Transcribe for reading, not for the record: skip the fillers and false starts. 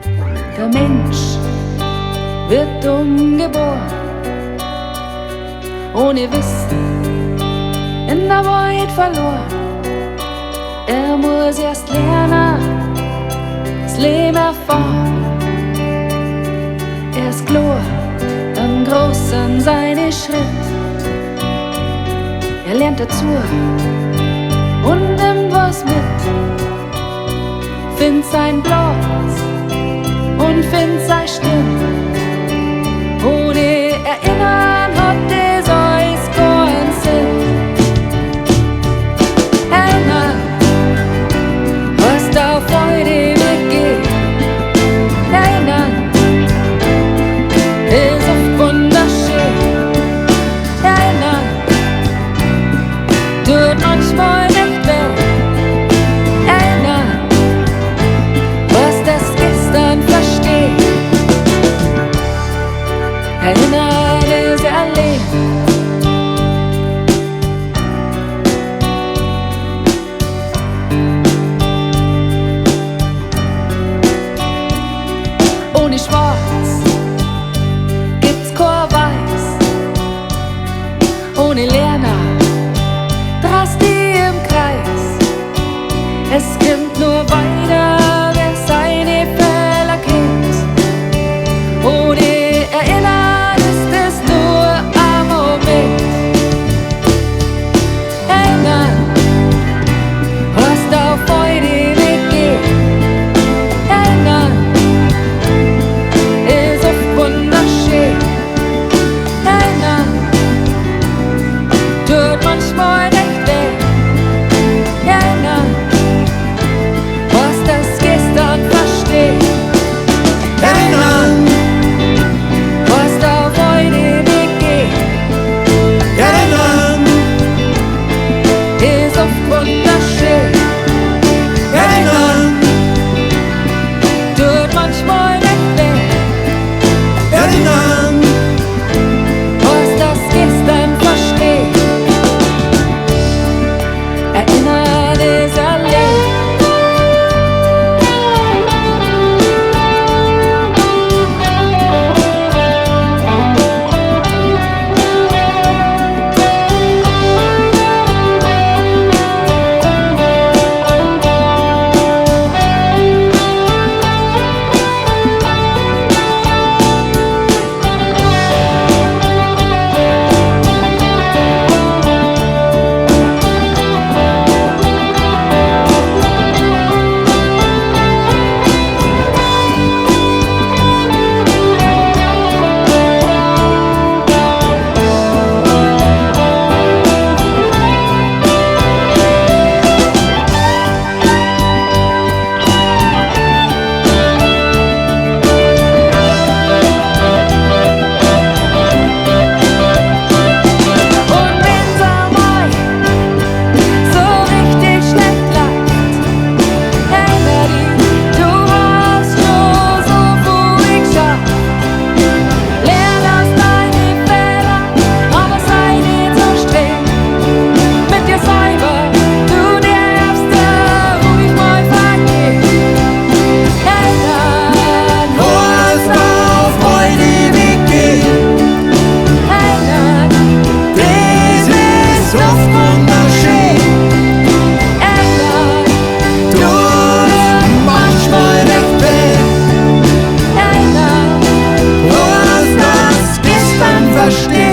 Der Mensch wird dumm geboren, ohne Wissen in der Wahrheit verloren. Er muss erst lernen, das Leben erfahren. Erst klar, dann groß an seine Schritt. Er lernt dazu und nimmt was mit, findet seinen Platz und findet seine Stimme. Ohne Erinnern hat das alles keinen Sinn. Erinnern, was da Freude weggeht. Erinnern, ist oft wunderschön. Erinnern, tut manchmal nicht weh. Erinnern, was das gestern versteht. Erinnern ist erlebt. Ohne Schwarz gibt's kein Weiß. Ohne Lerner drast die im Kreis. Es kommt nur weiter, wer seine Fehler kennt. Ohne Erinnern ist es nur ein Moment. Erinnern, was da Freude weggeht. Erinnern, ist oft wunderschön. Erinnern, tut manchmal nicht weh. Erinnern, was das gestern versteht. Erinnern, was da Freude weggeht. Erinnern, Ist oft wunderschön. erinnern, Tut manchmal nicht weh. erinnern, Was das gestern versteht. Erinnern ist erlebt. Und wenn's einmal so richtig schlecht läuft, erinner dich, du hast schon so viel geschafft. Lern aus deinen Fehlern, aber sei nicht so streng mit dir selber. Du darfst da ruhig mal vergehen. Erinnern, was auf heute weggeht. erinnern, Das ist oft wunderschön. erinnern, Tut manchmal nicht weh, erinnern. was das gestern versteht.